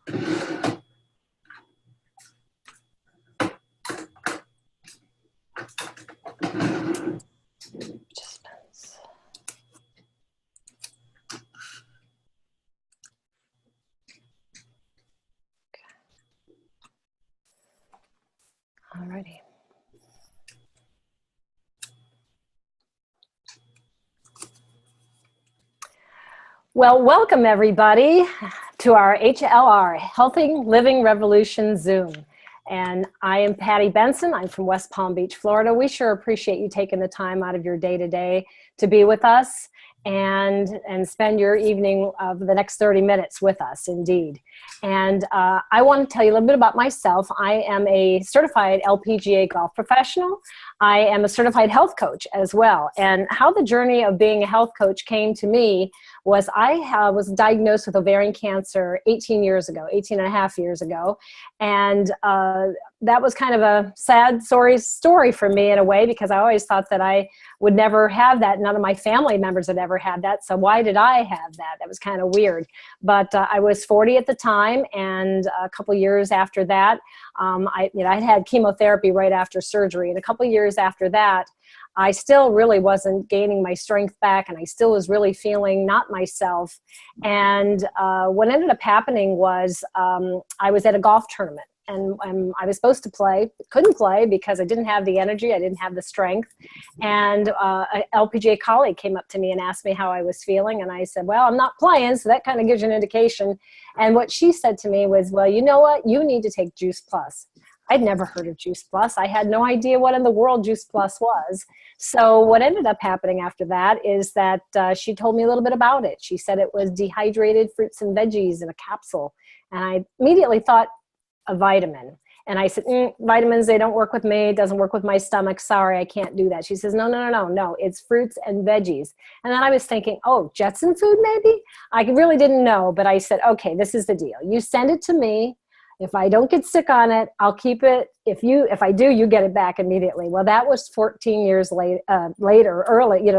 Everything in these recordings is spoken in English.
Alrighty. Well, welcome everybody to our HLR, Healthy Living Revolution Zoom. And I am Patti Benson. I'm from West Palm Beach, Florida. We sure appreciate you taking the time out of your day-to-day to be with us and spend your evening of the next 30 minutes with us, indeed. And I want to tell you a little bit about myself. I am a certified LPGA golf professional. I am a certified health coach as well. And how the journey of being a health coach came to me was I was diagnosed with ovarian cancer 18 and a half years ago. And that was kind of a sad story for me in a way, because I always thought that I would never have that. None of my family members had ever had that. So why did I have that? That was kind of weird. But I was 40 at the time, and a couple years after that, I had chemotherapy right after surgery. And a couple years after that, I still really wasn't gaining my strength back, and I still was really feeling not myself. And what ended up happening was I was at a golf tournament, and I was supposed to play, couldn't play because I didn't have the energy, I didn't have the strength. And an LPGA colleague came up to me and asked me how I was feeling, and I said, well, I'm not playing, so that kind of gives you an indication. And what she said to me was, well, you know what, you need to take Juice Plus. I'd never heard of Juice Plus. I had no idea what in the world Juice Plus was. So what ended up happening after that is that she told me a little bit about it. She said it was dehydrated fruits and veggies in a capsule. And I immediately thought a vitamin. And I said, vitamins, they don't work with me. It doesn't work with my stomach. Sorry, I can't do that. She says, no, it's fruits and veggies. And then I was thinking, oh, Jetson food maybe? I really didn't know, but I said, okay, this is the deal. You send it to me. If I don't get sick on it, I'll keep it. If I do, you get it back immediately. Well, that was 14 years later,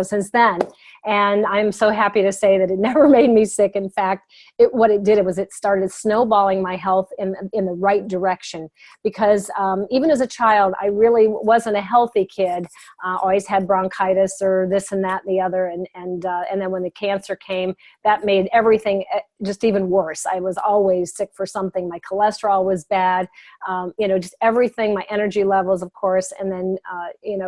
since then. And I'm so happy to say that it never made me sick. In fact, what it did was it started snowballing my health in the right direction. Because even as a child, I really wasn't a healthy kid. Always had bronchitis or this and that and the other. And then when the cancer came, that made everything just even worse. I was always sick for something. My cholesterol was bad. Just everything. My energy levels, of course, and then,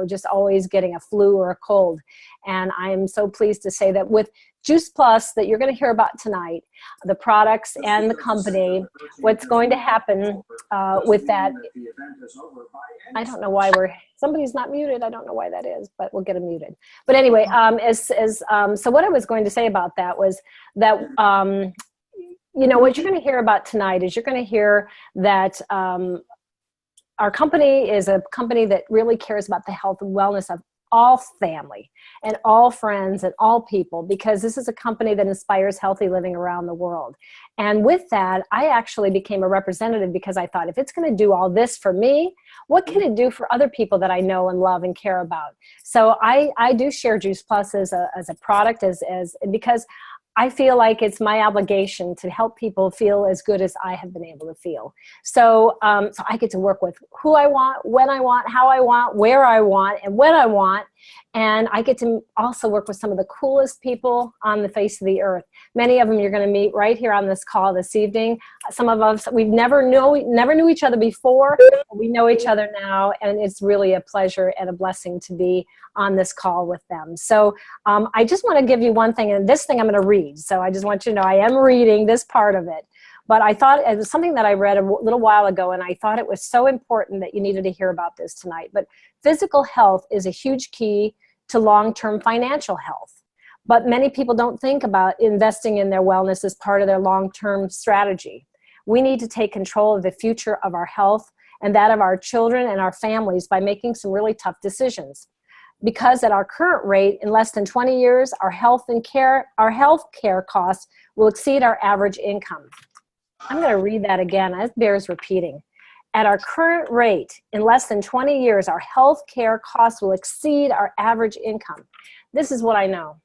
just always getting a flu or a cold. And I am so pleased to say that with Juice Plus that you're going to hear about tonight, the products and the company, what's going to happen with that. I don't know why somebody's not muted. I don't know why that is, but we'll get them muted. But anyway, so what I was going to say about that was that, what you're going to hear about tonight is you're going to hear that our company is a company that really cares about the health and wellness of all family and all friends and all people, because this is a company that inspires healthy living around the world. And with that, I actually became a representative because I thought, if it's going to do all this for me, what can it do for other people that I know and love and care about? So I do share Juice Plus as a product because I feel like it's my obligation to help people feel as good as I have been able to feel. So I get to work with who I want, when I want, how I want, where I want, and when I want. And I get to also work with some of the coolest people on the face of the earth. Many of them you're going to meet right here on this call this evening. Some of us, we never knew each other before. We know each other now, and it's really a pleasure and a blessing to be on this call with them. So I just want to give you one thing, and this thing I'm going to read. So I just want you to know I am reading this part of it. But I thought it was something that I read a little while ago, and I thought it was so important that you needed to hear about this tonight. But physical health is a huge key to long-term financial health. But many people don't think about investing in their wellness as part of their long-term strategy. We need to take control of the future of our health and that of our children and our families by making some really tough decisions. Because at our current rate, in less than 20 years, our health care costs will exceed our average income. I'm going to read that again. That bears repeating. At our current rate, in less than 20 years, our health care costs will exceed our average income. This is what I know.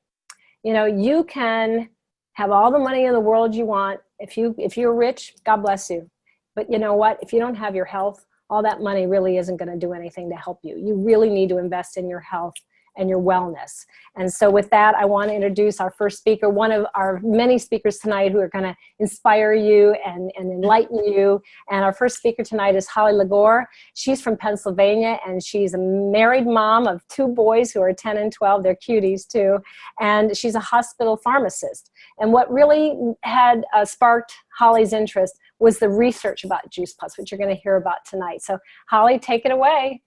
You can have all the money in the world you want, If you're rich, God bless you. But you know what? If you don't have your health, all that money really isn't going to do anything to help you. You really need to invest in your health and your wellness. And so with that, I want to introduce our first speaker, one of our many speakers tonight who are going to inspire you and enlighten you. And our first speaker tonight is Holly Liguore. She's from Pennsylvania, and she's a married mom of 2 boys who are 10 and 12. They're cuties too. And she's a hospital pharmacist. And what really had sparked Holly's interest was the research about Juice Plus, which you're going to hear about tonight. So Holly, take it away.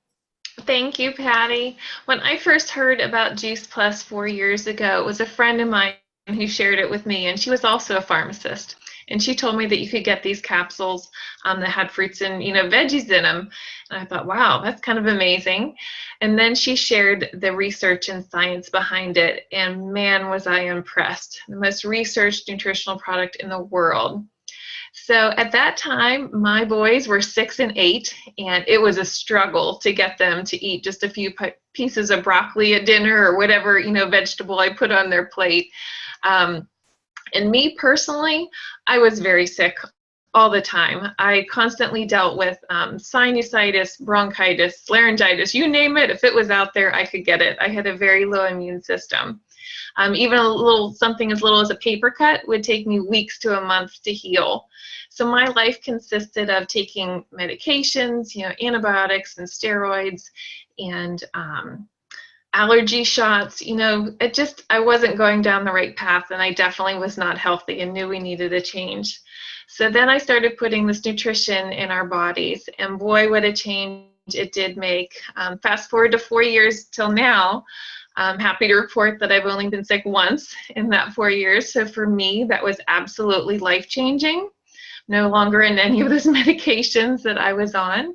Thank you, Patty. When I first heard about Juice Plus 4 years ago, it was a friend of mine who shared it with me, and she was also a pharmacist. And she told me that you could get these capsules that had fruits and veggies in them. And I thought, wow, that's kind of amazing. And then she shared the research and science behind it, and man, was I impressed. The most researched nutritional product in the world. So at that time, my boys were 6 and 8, and it was a struggle to get them to eat just a few pieces of broccoli at dinner or whatever, vegetable I put on their plate. And me personally, I was very sick all the time. I constantly dealt with sinusitis, bronchitis, laryngitis, you name it. If it was out there, I could get it. I had a very low immune system. Even something as little as a paper cut would take me weeks to a month to heal. So my life consisted of taking medications, antibiotics and steroids and allergy shots. I wasn't going down the right path, and I definitely was not healthy and knew we needed a change. So then I started putting this nutrition in our bodies, and boy, what a change it did make. Fast forward to 4 years till now. I'm happy to report that I've only been sick once in that 4 years. So for me, that was absolutely life-changing. No longer in any of those medications that I was on.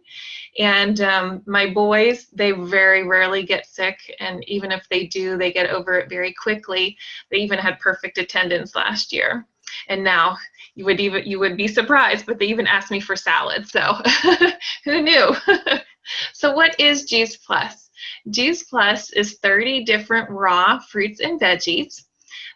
And my boys, they very rarely get sick. And even if they do, they get over it very quickly. They even had perfect attendance last year. And now you would be surprised, but they even asked me for salad. So who knew? So what is Juice Plus? Juice Plus is 30 different raw fruits and veggies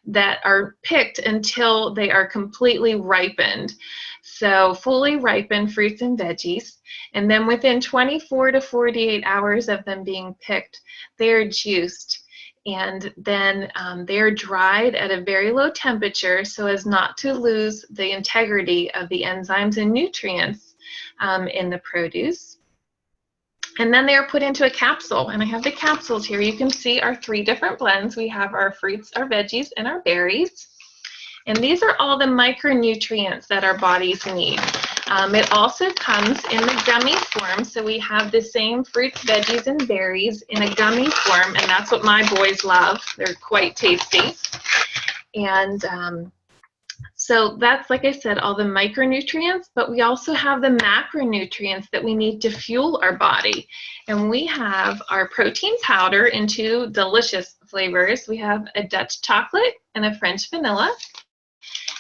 that are picked until they are completely ripened. So fully ripened fruits and veggies. And then within 24 to 48 hours of them being picked, they are juiced. And then they are dried at a very low temperature so as not to lose the integrity of the enzymes and nutrients in the produce. And then they are put into a capsule, and I have the capsules here. You can see our 3 different blends. We have our fruits, our veggies, and our berries. And these are all the micronutrients that our bodies need. It also comes in the gummy form, so we have the same fruits, veggies, and berries in a gummy form, and that's what my boys love. They're quite tasty. And so that's, like I said, all the micronutrients, but we also have the macronutrients that we need to fuel our body. And we have our protein powder in 2 delicious flavors. We have a Dutch chocolate and a French vanilla.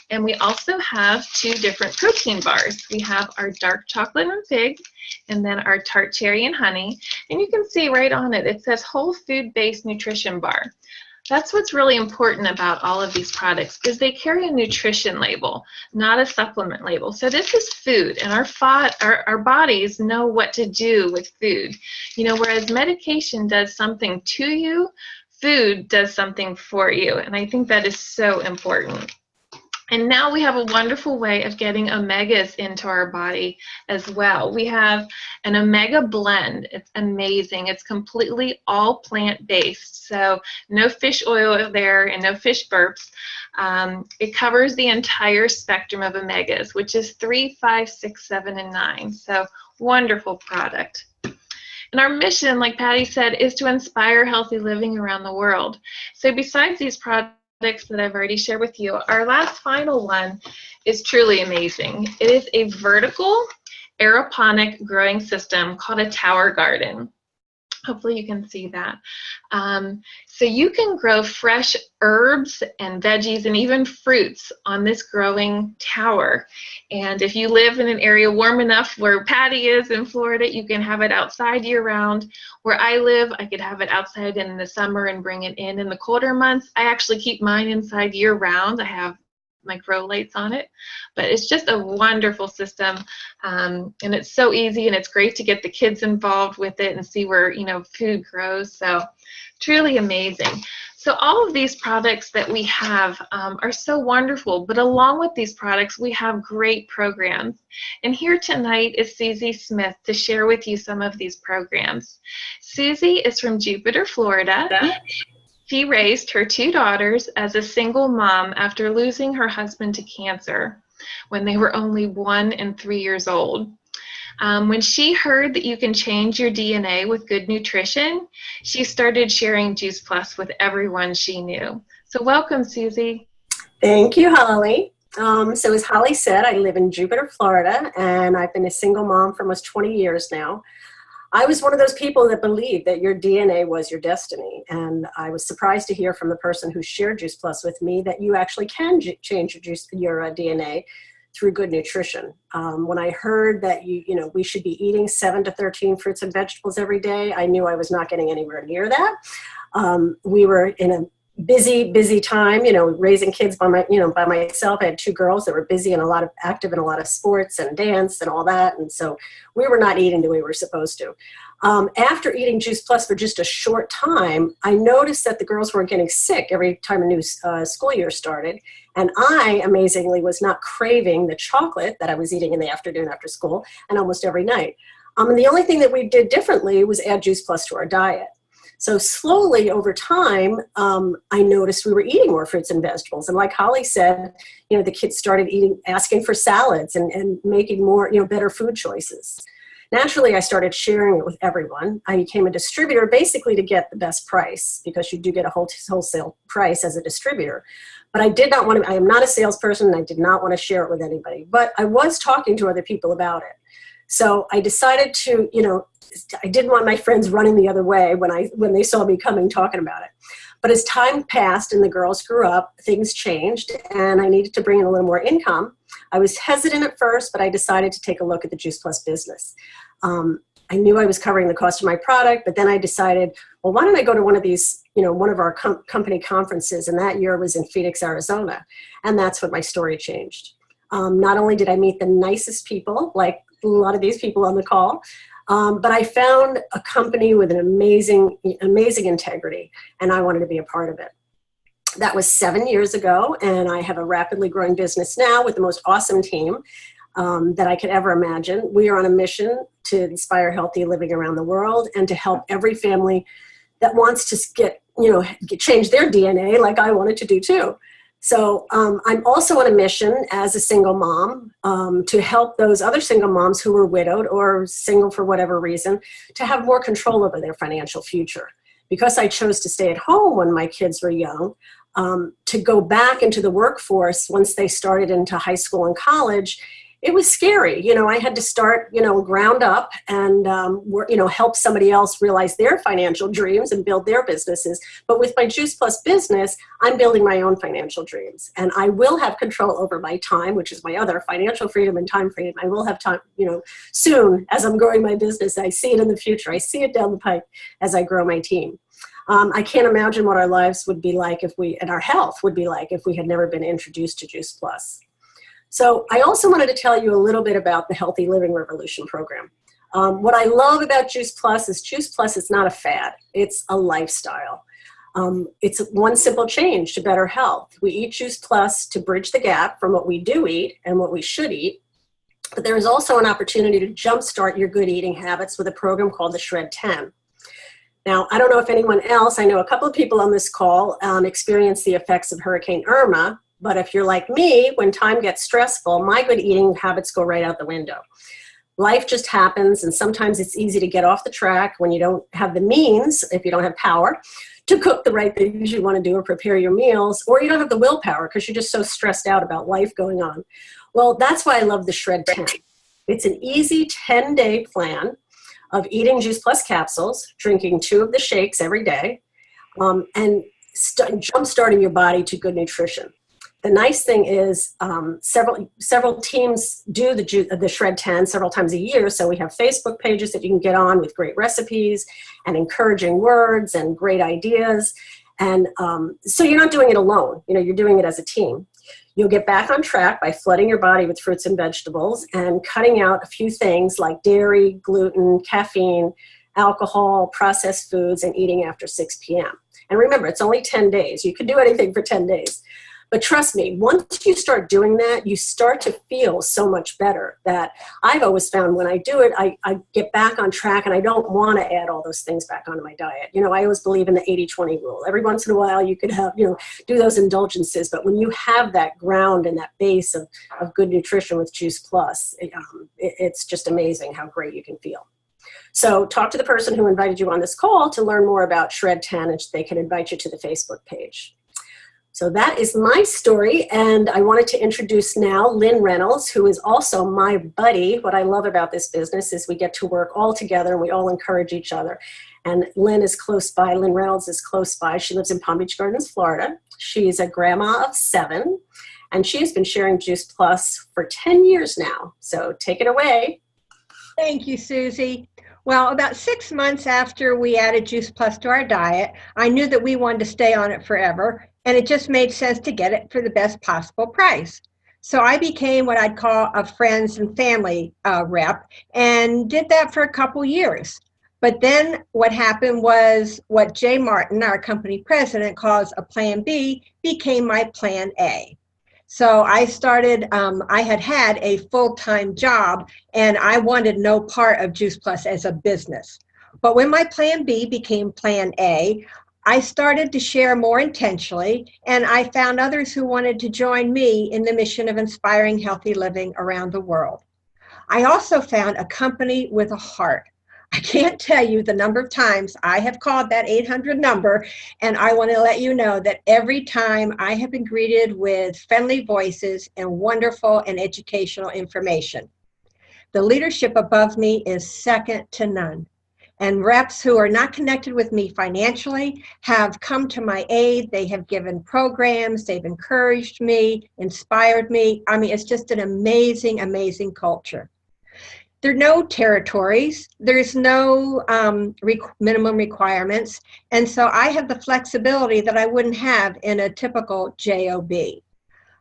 And we also have 2 different protein bars. We have our dark chocolate and fig, and then our tart cherry and honey. And you can see right on it, it says whole food-based nutrition bar. That's what's really important about all of these products, is they carry a nutrition label, not a supplement label. So this is food, and our bodies know what to do with food. Whereas medication does something to you, food does something for you. And I think that is so important. And now we have a wonderful way of getting omegas into our body as well. We have an omega blend. It's amazing. It's completely all plant-based, so no fish oil there and no fish burps. It covers the entire spectrum of omegas, which is 3, 5, 6, 7, and 9. So wonderful product. And our mission, like Patty said, is to inspire healthy living around the world. So besides these products that I've already shared with you, our last final one is truly amazing. It is a vertical aeroponic growing system called a tower garden. Hopefully you can see that. So you can grow fresh herbs and veggies and even fruits on this growing tower. And if you live in an area warm enough where Patty is in Florida, you can have it outside year-round. Where I live, I could have it outside in the summer and bring it in the colder months. I actually keep mine inside year-round. I have my grow lights on it. But it's just a wonderful system, and it's so easy, and it's great to get the kids involved with it and see where, you know, food grows. So truly amazing. So all of these products that we have are so wonderful, but along with these products, we have great programs. And here tonight is Susie Smith to share with you some of these programs. Susie is from Jupiter, Florida. She raised her 2 daughters as a single mom after losing her husband to cancer when they were only 1 and 3 years old. When she heard that you can change your DNA with good nutrition, she started sharing Juice Plus with everyone she knew. So welcome, Susie. Thank you, Holly. So as Holly said, I live in Jupiter, Florida, and I've been a single mom for almost 20 years now. I was one of those people that believed that your DNA was your destiny, and I was surprised to hear from the person who shared Juice Plus with me that you actually can change your DNA through good nutrition. When I heard that we should be eating 7 to 13 fruits and vegetables every day, I knew I was not getting anywhere near that. We were in a busy time, raising kids by myself. I had 2 girls that were busy and active in a lot of sports and dance and all that. And so we were not eating the way we were supposed to. After eating Juice Plus for just a short time, I noticed that the girls weren't getting sick every time a new school year started. And I, amazingly, was not craving the chocolate that I was eating in the afternoon after school and almost every night. And the only thing that we did differently was add Juice Plus to our diet. So slowly over time, I noticed we were eating more fruits and vegetables. And like Holly said, the kids started asking for salads and making more, better food choices. Naturally, I started sharing it with everyone. I became a distributor basically to get the best price, because you do get a wholesale price as a distributor. But I did not want to, I am not a salesperson, and I did not want to share it with anybody. But I was talking to other people about it. So I decided to, I didn't want my friends running the other way when they saw me coming talking about it. But as time passed and the girls grew up, things changed, and I needed to bring in a little more income. I was hesitant at first, but I decided to take a look at the Juice Plus business. I knew I was covering the cost of my product, but then I decided, well, why don't I go to one of these, one of our company conferences, and that year was in Phoenix, Arizona. And that's when my story changed. Not only did I meet the nicest people, like a lot of these people on the call, but I found a company with an amazing integrity, and I wanted to be a part of it. That was 7 years ago, and I have a rapidly growing business now with the most awesome team that I could ever imagine. We are on a mission to inspire healthy living around the world and to help every family that wants to change their DNA like I wanted to do too. So I'm also on a mission as a single mom to help those other single moms who were widowed or single for whatever reason to have more control over their financial future. Because I chose to stay at home when my kids were young, to go back into the workforce once they started into high school and college, it was scary. I had to start, ground up and, help somebody else realize their financial dreams and build their businesses. But with my Juice Plus business, I'm building my own financial dreams. And I will have control over my time, which is my other financial freedom and time freedom. I will have time, soon as I'm growing my business. I see it in the future. I see it down the pipe as I grow my team. I can't imagine what our lives would be like and our health would be like if we had never been introduced to Juice Plus. So I also wanted to tell you a little bit about the Healthy Living Revolution program. What I love about Juice Plus is not a fad. It's a lifestyle. It's one simple change to better health. We eat Juice Plus to bridge the gap from what we do eat and what we should eat. But there is also an opportunity to jumpstart your good eating habits with a program called the Shred 10. Now, I don't know if anyone else, I know a couple of people on this call experienced the effects of Hurricane Irma. But if you're like me, when time gets stressful, my good eating habits go right out the window. Life just happens, and sometimes it's easy to get off the track when you don't have the means, if you don't have power, to cook the right things you want to do or prepare your meals, or you don't have the willpower because you're just so stressed out about life going on. Well, that's why I love the Shred 10. It's an easy 10-day plan of eating Juice Plus capsules, drinking 2 of the shakes every day, and jump-starting your body to good nutrition. The nice thing is several teams do the Shred 10 several times a year. So we have Facebook pages that you can get on with great recipes and encouraging words and great ideas. And so you're not doing it alone. You're doing it as a team. You'll get back on track by flooding your body with fruits and vegetables and cutting out a few things like dairy, gluten, caffeine, alcohol, processed foods, and eating after 6 p.m. And remember, it's only 10 days. You can do anything for 10 days. But trust me, once you start doing that, you start to feel so much better that I've always found when I do it, I get back on track and I don't want to add all those things back onto my diet. You know, I always believe in the 80-20 rule. Every once in a while you could have, you know, do those indulgences. But when you have that ground and that base of good nutrition with Juice Plus, it's just amazing how great you can feel. So talk to the person who invited you on this call to learn more about Shred 10, and they can invite you to the Facebook page. So that is my story, and I wanted to introduce now Lynne Reynolds, who is also my buddy. What I love about this business is we get to work all together and we all encourage each other. And Lynne is close by. Lynne Reynolds is close by. She lives in Palm Beach Gardens, Florida. She's a grandma of 7, and she has been sharing Juice Plus for 10 years now. So take it away. Thank you, Susie. Well, about 6 months after we added Juice Plus to our diet, I knew that we wanted to stay on it forever, and it just made sense to get it for the best possible price. So I became what I'd call a friends and family rep, and did that for a couple years. But then what happened was what Jay Martin, our company president, calls a plan B, became my plan A. So I started, I had a full-time job, and I wanted no part of Juice Plus as a business. But when my plan B became plan A, I started to share more intentionally, and I found others who wanted to join me in the mission of inspiring healthy living around the world. I also found a company with a heart. I can't tell you the number of times I have called that 800 number, and I want to let you know that every time I have been greeted with friendly voices and wonderful and educational information. The leadership above me is second to none. And reps who are not connected with me financially have come to my aid. They have given programs, they've encouraged me, inspired me. I mean, it's just an amazing, amazing culture. There are no territories, there's no minimum requirements, and so I have the flexibility that I wouldn't have in a typical JOB.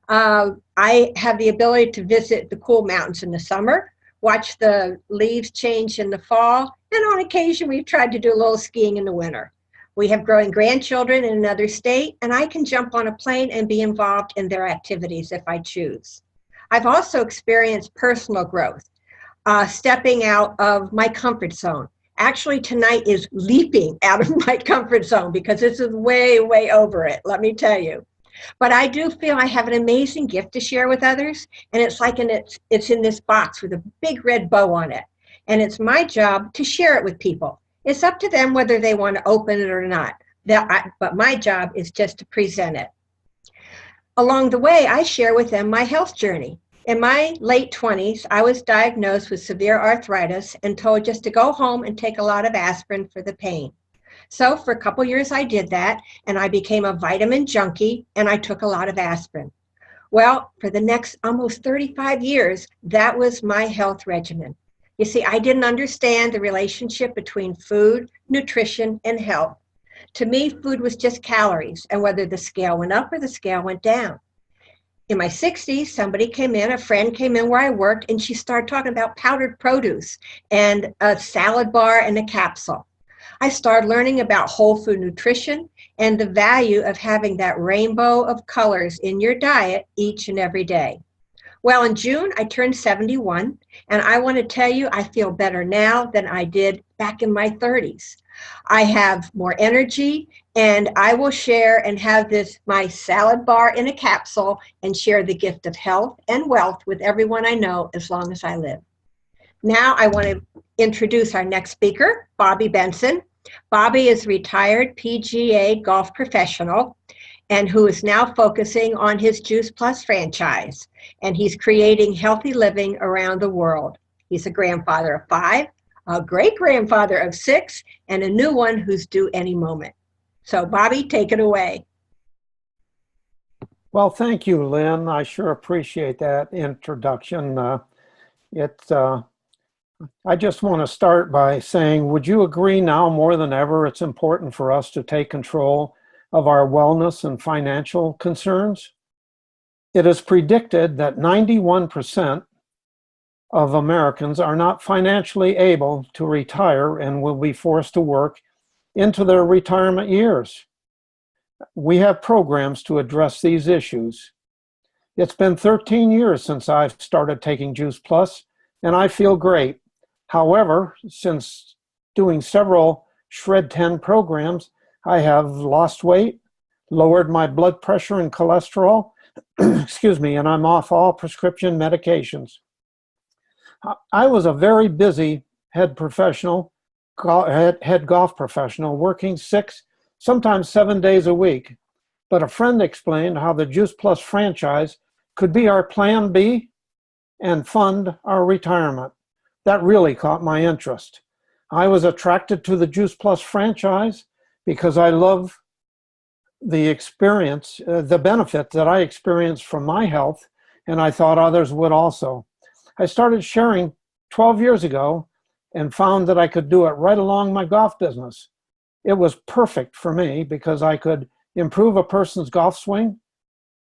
I have the ability to visit the cool mountains in the summer, watch the leaves change in the fall, and on occasion we've tried to do a little skiing in the winter. We have growing grandchildren in another state, and I can jump on a plane and be involved in their activities if I choose. I've also experienced personal growth, stepping out of my comfort zone. Actually, tonight is leaping out of my comfort zone because this is way, way over it, let me tell you. But I do feel I have an amazing gift to share with others, and it's like it's in this box with a big red bow on it. And it's my job to share it with people. It's up to them whether they want to open it or not. But my job is just to present it. Along the way, I share with them my health journey. In my late 20s, I was diagnosed with severe arthritis and told just to go home and take a lot of aspirin for the pain. So for a couple years I did that, and I became a vitamin junkie, and I took a lot of aspirin. Well, for the next almost 35 years, that was my health regimen. You see, I didn't understand the relationship between food, nutrition, and health. To me, food was just calories, and whether the scale went up or the scale went down. In my 60s, somebody came in, a friend came in where I worked, and she started talking about powdered produce and a salad bar and a capsule. I started learning about whole food nutrition and the value of having that rainbow of colors in your diet each and every day. Well, in June, I turned 71, and I want to tell you, I feel better now than I did back in my 30s. I have more energy, and I will share and have my salad bar in a capsule and share the gift of health and wealth with everyone I know as long as I live. Now I want to introduce our next speaker, Bobby Benson. Bobby is a retired PGA golf professional and who is now focusing on his Juice Plus franchise. And he's creating healthy living around the world. He's a grandfather of 5, a great-grandfather of 6, and a new one who's due any moment. So Bobby, take it away. Well, thank you, Lynn. I sure appreciate that introduction. I just want to start by saying, would you agree now more than ever it's important for us to take control of our wellness and financial concerns? It is predicted that 91% of Americans are not financially able to retire and will be forced to work into their retirement years. We have programs to address these issues. It's been 13 years since I've started taking Juice Plus, and I feel great. However, since doing several Shred 10 programs, I have lost weight, lowered my blood pressure and cholesterol, excuse me, and I'm off all prescription medications. I was a very busy head golf professional, working 6, sometimes 7 days a week. But a friend explained how the Juice Plus franchise could be our plan B and fund our retirement. That really caught my interest. I was attracted to the Juice Plus franchise because I love the experience, the benefit that I experienced from my health, and I thought others would also. I started sharing 12 years ago and found that I could do it right along my golf business. It was perfect for me because I could improve a person's golf swing,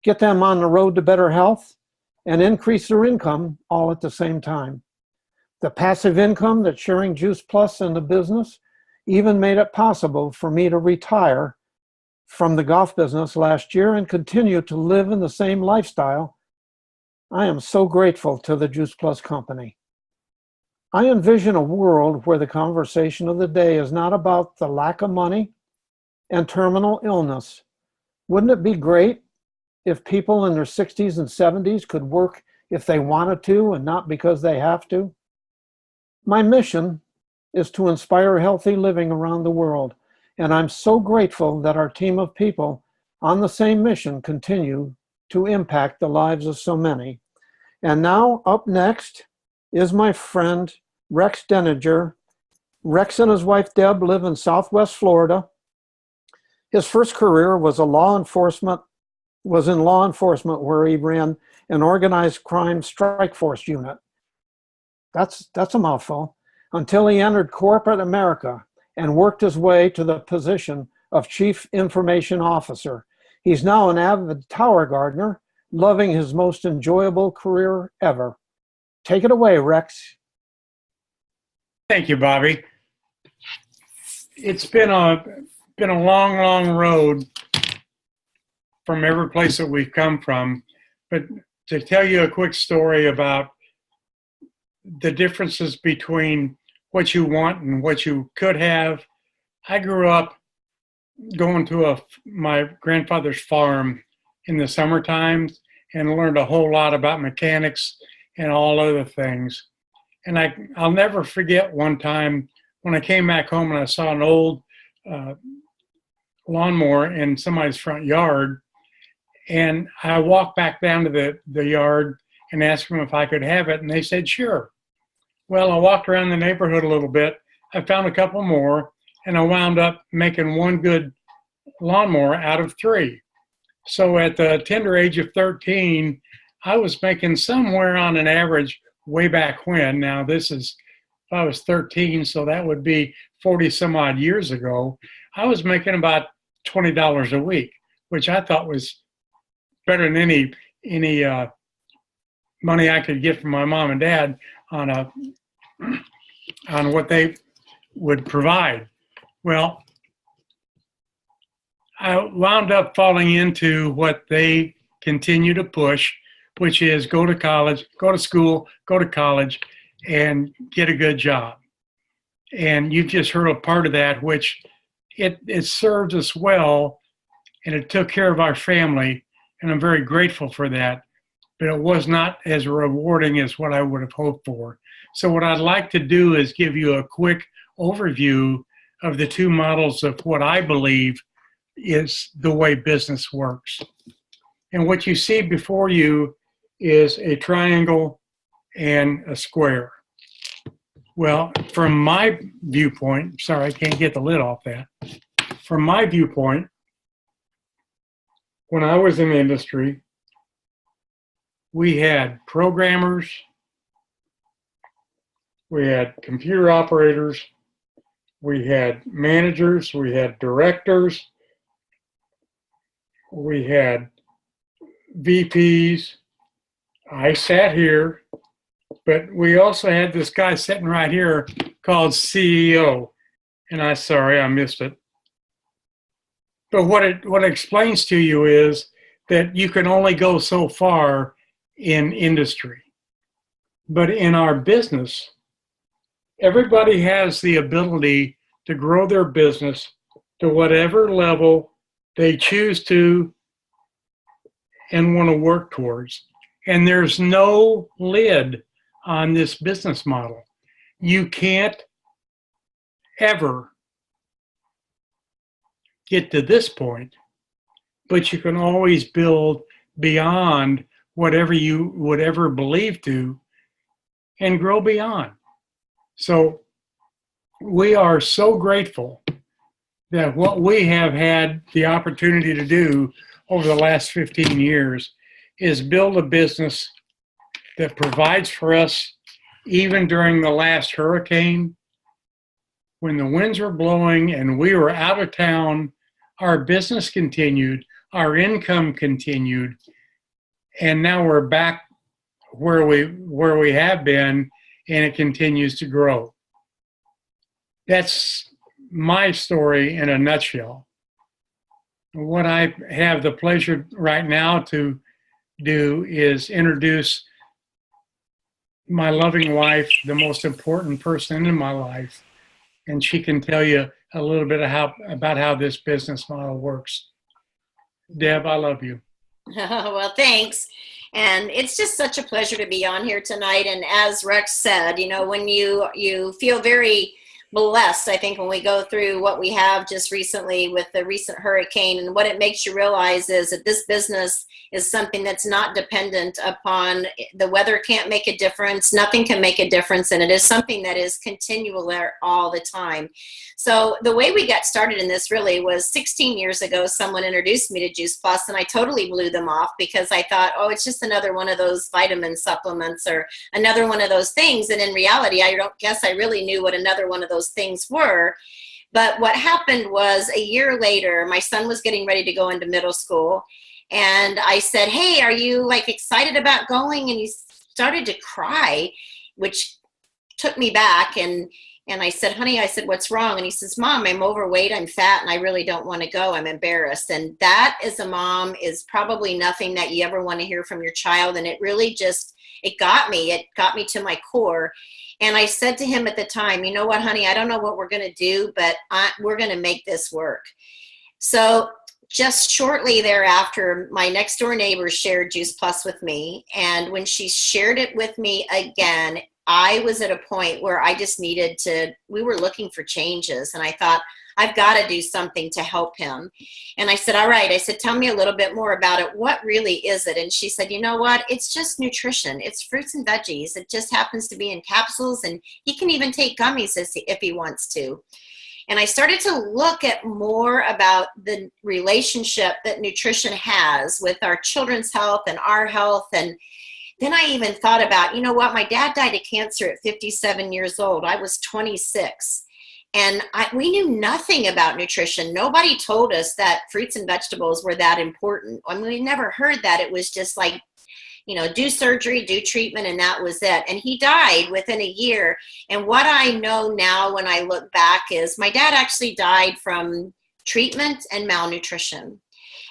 get them on the road to better health, and increase their income all at the same time. The passive income that sharing Juice Plus in the business even made it possible for me to retire from the golf business last year and continue to live in the same lifestyle. I am so grateful to the Juice Plus company. I envision a world where the conversation of the day is not about the lack of money and terminal illness. Wouldn't it be great if people in their 60s and 70s could work if they wanted to and not because they have to? My mission is to inspire healthy living around the world, and I'm so grateful that our team of people on the same mission continue to impact the lives of so many. And now, up next is my friend Rex Dendinger. Rex and his wife Deb live in Southwest Florida. His first career was in law enforcement, where he ran an organized crime strike force unit. That's a mouthful. Until he entered corporate America and worked his way to the position of Chief Information Officer. He's now an avid tower gardener, loving his most enjoyable career ever. Take it away, Rex. Thank you, Bobby. It's been a long, long road from every place that we've come from. But to tell you a quick story about the differences between what you want and what you could have. I grew up going to my grandfather's farm in the summer times and learned a whole lot about mechanics and all other things. And I'll never forget one time when I came back home and I saw an old lawnmower in somebody's front yard. And I walked back down to the yard and asked them if I could have it. And they said, sure. Well, I walked around the neighborhood a little bit. I found a couple more, and I wound up making one good lawnmower out of 3. So at the tender age of 13, I was making somewhere on an average way back when. Now this is, if I was 13, so that would be 40 some odd years ago. I was making about $20 a week, which I thought was better than any money I could get from my mom and dad on what they would provide. Well, I wound up falling into what they continue to push, which is go to college, go to school, go to college, and get a good job. And you've just heard a part of that, which it served us well, and it took care of our family, and I'm very grateful for that. But it was not as rewarding as what I would have hoped for. So what I'd like to do is give you a quick overview of the 2 models of what I believe is the way business works. And what you see before you is a triangle and a square. Well, from my viewpoint, sorry, I can't get the lid off that. From my viewpoint, when I was in the industry, we had programmers, we had computer operators, we had managers, we had directors, we had VPs. I sat here, but we also had this guy sitting right here called CEO. And I missed it. But what it explains to you is that you can only go so far in industry. But in our business, everybody has the ability to grow their business to whatever level they choose to and want to work towards. And there's no lid on this business model. You can't ever get to this point, but you can always build beyond whatever you would ever believe to and grow beyond. So we are so grateful that what we have had the opportunity to do over the last 15 years is build a business that provides for us even during the last hurricane. When the winds were blowing and we were out of town, our business continued, our income continued, and now we're back where we have been, and it continues to grow. That's my story in a nutshell. What I have the pleasure right now to do is introduce my loving wife, the most important person in my life, and she can tell you a little bit about how this business model works. Deb, I love you. Well, thanks. And it's just such a pleasure to be on here tonight. And as Rex said, you know, when you feel very blessed, I think, when we go through what we have just recently with the recent hurricane, and what it makes you realize is that this business is something that's not dependent upon the weather. Can't make a difference. Nothing can make a difference. And it is something that is continual there all the time. So the way we got started in this really was 16 years ago. Someone introduced me to Juice Plus, and I totally blew them off because I thought, oh, it's just another one of those vitamin supplements or another one of those things. And in reality, I don't guess I really knew what another one of those things were. But what happened was, a year later, my son was getting ready to go into middle school. And I said, hey, are you like excited about going? And he started to cry, which took me back. And I said, honey, I said, what's wrong? And he says, Mom, I'm overweight, I'm fat, and I really don't want to go. I'm embarrassed. And that, as a mom, is probably nothing that you ever want to hear from your child. And it really just, it got me to my core. And I said to him at the time, you know what, honey, I don't know what we're going to do, but we're going to make this work. So just shortly thereafter, my next door neighbor shared Juice Plus with me. And when she shared it with me again, I was at a point where I just we were looking for changes. And I thought, I've got to do something to help him. And I said, all right. I said, tell me a little bit more about it. What really is it? And she said, you know what? It's just nutrition. It's fruits and veggies. It just happens to be in capsules. And he can even take gummies if he wants to. And I started to look at more about the relationship that nutrition has with our children's health and our health. And then I even thought about, you know what, my dad died of cancer at 57 years old. I was 26. And we knew nothing about nutrition. Nobody told us that fruits and vegetables were that important. I mean, we never heard that. It was just like, you know, do surgery, do treatment, and that was it. And he died within a year. And what I know now when I look back is my dad actually died from treatment and malnutrition.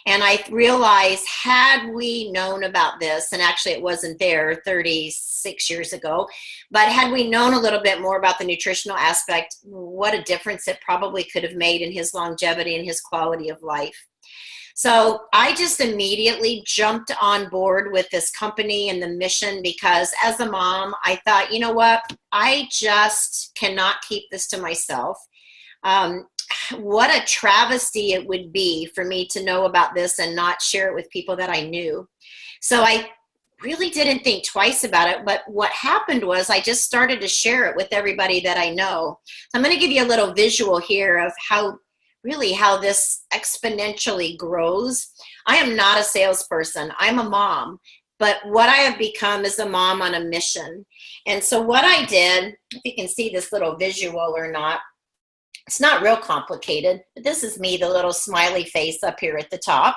And I realized, had we known about this, and actually it wasn't there 36 years ago, but had we known a little bit more about the nutritional aspect, what a difference it probably could have made in his longevity and his quality of life. So I just immediately jumped on board with this company and the mission, because as a mom, I thought, you know what, I just cannot keep this to myself. What a travesty it would be for me to know about this and not share it with people that I knew. So I really didn't think twice about it. But what happened was I just started to share it with everybody that I know. So I'm going to give you a little visual here of how this exponentially grows. I am not a salesperson. I'm a mom. But what I have become is a mom on a mission. And so what I did, if you can see this little visual or not, it's not real complicated, but this is me, the little smiley face up here at the top.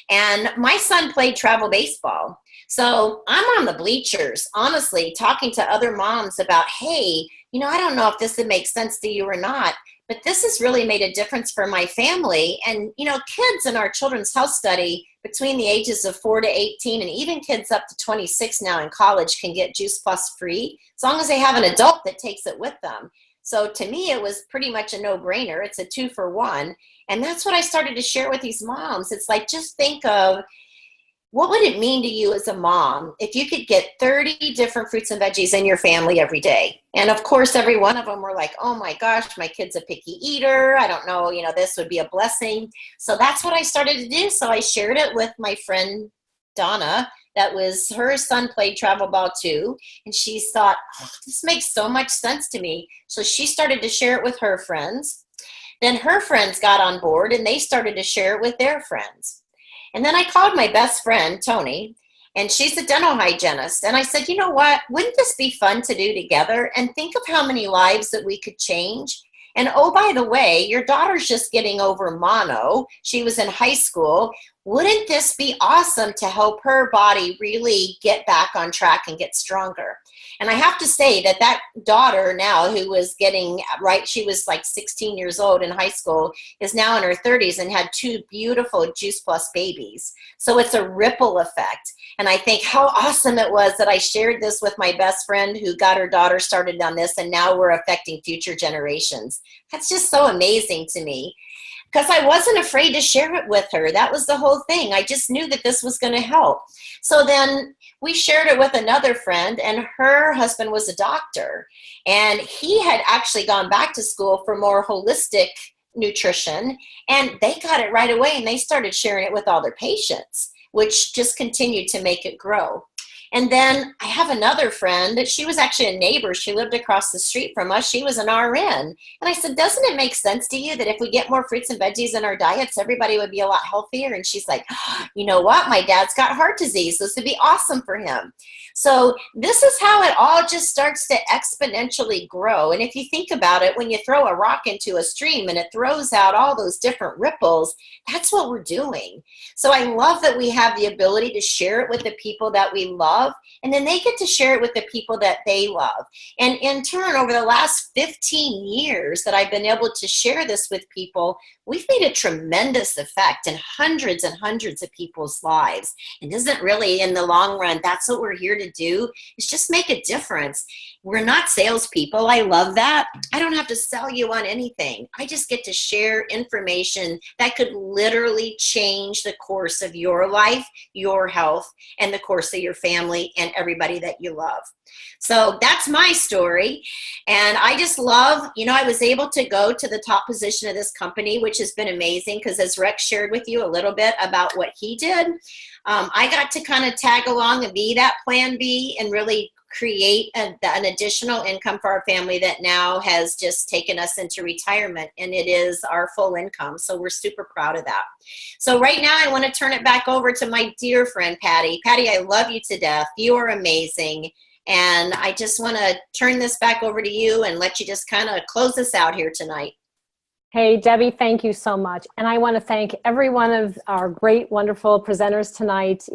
And my son played travel baseball. So I'm on the bleachers, honestly, talking to other moms about, hey, I don't know if this would make sense to you or not, but this has really made a difference for my family. And, kids in our children's health study between the ages of 4 to 18, and even kids up to 26 now in college can get Juice Plus free, as long as they have an adult that takes it with them. So to me, it was pretty much a no-brainer. It's a 2-for-1. And that's what I started to share with these moms. It's like, just think of, what would it mean to you as a mom if you could get 30 different fruits and veggies in your family every day? And of course, every one of them were like, oh my gosh, my kid's a picky eater. I don't know, this would be a blessing. So that's what I started to do. So I shared it with my friend Donna. That was, her son played travel ball too. And she thought, oh, this makes so much sense to me. So she started to share it with her friends. Then her friends got on board and they started to share it with their friends. And then I called my best friend, Tony, and she's a dental hygienist. And I said, you know what, wouldn't this be fun to do together? And think of how many lives that we could change. And oh, by the way, your daughter's just getting over mono. She was in high school. Wouldn't this be awesome to help her body really get back on track and get stronger? And I have to say that daughter now, who was she was like 16 years old in high school, is now in her 30s and had 2 beautiful Juice Plus babies. So it's a ripple effect. And I think how awesome it was that I shared this with my best friend who got her daughter started on this, and now we're affecting future generations. That's just so amazing to me, because I wasn't afraid to share it with her. That was the whole thing. I just knew that this was going to help. So then we shared it with another friend, and her husband was a doctor. And he had actually gone back to school for more holistic nutrition, and they got it right away, and they started sharing it with all their patients, which just continued to make it grow. And then I have another friend that she was actually a neighbor. She lived across the street from us. She was an RN. And I said, doesn't it make sense to you that if we get more fruits and veggies in our diets, everybody would be a lot healthier? And she's like, oh, you know what? My dad's got heart disease. This would be awesome for him. So this is how it all just starts to exponentially grow. And if you think about it, when you throw a rock into a stream and it throws out all those different ripples, that's what we're doing. So I love that we have the ability to share it with the people that we love, and then they get to share it with the people that they love. And in turn, over the last 15 years that I've been able to share this with people, we've made a tremendous effect in hundreds and hundreds of people's lives. And isn't really, in the long run, that's what we're here to do, is just make a difference. We're not salespeople. I love that. I don't have to sell you on anything. I just get to share information that could literally change the course of your life, your health, and the course of your family and everybody that you love. So that's my story. And I just love, I was able to go to the top position of this company, which has been amazing, because as Rex shared with you a little bit about what he did, I got to kind of tag along and be that plan B and really create an additional income for our family that now has just taken us into retirement, and it is our full income. So we're super proud of that. So right now I want to turn it back over to my dear friend, Patti. Patti, I love you to death. You are amazing. And I just want to turn this back over to you and let you just kind of close this out here tonight. Hey, Debbie, thank you so much. And I want to thank every one of our great, wonderful presenters tonight.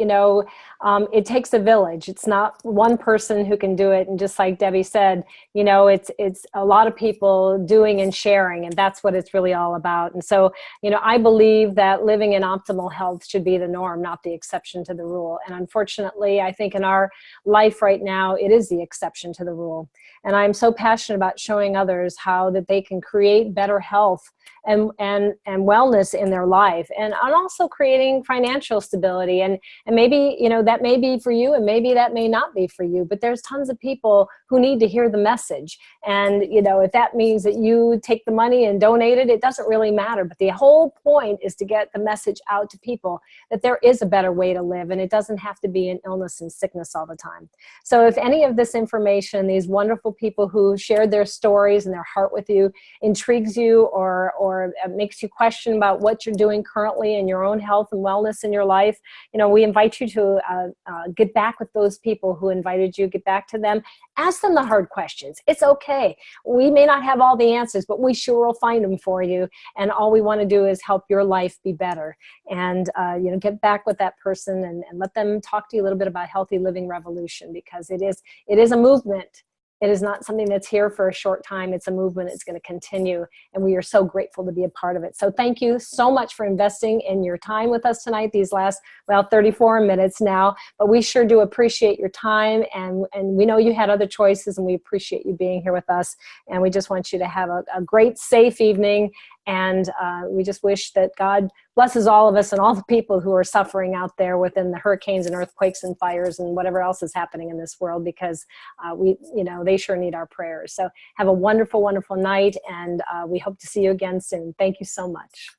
It takes a village. It's not one person who can do it. And just like Debbie said, it's a lot of people doing and sharing, and that's what it's really all about. And so, I believe that living in optimal health should be the norm, not the exception to the rule. And unfortunately, I think in our life right now, it is the exception to the rule. And I'm so passionate about showing others how that they can create better health and wellness in their life, and also creating financial stability. And maybe, that may be for you, and maybe that may not be for you, but there's tons of people who need to hear the message. And, if that means that you take the money and donate it, it doesn't really matter. But the whole point is to get the message out to people that there is a better way to live, and it doesn't have to be an illness and sickness all the time. So if any of this information, these wonderful people who shared their stories and their heart with you, intrigues you or makes you question about what you're doing currently in your own health and wellness in your life, we invite you to get back with those people who invited you, get back to them, ask them the hard questions. It's okay. We may not have all the answers, but we sure will find them for you. And all we want to do is help your life be better. And, get back with that person and let them talk to you a little bit about Healthy Living Revolution, because it is a movement. It is not something that's here for a short time. It's a movement. It's going to continue, and we are so grateful to be a part of it. So thank you so much for investing in your time with us tonight, these last, 34 minutes now. But we sure do appreciate your time, and we know you had other choices, and we appreciate you being here with us. And we just want you to have a great, safe evening. And we just wish that God blesses all of us and all the people who are suffering out there within the hurricanes and earthquakes and fires and whatever else is happening in this world, because they sure need our prayers. So have a wonderful, wonderful night, and we hope to see you again soon. Thank you so much.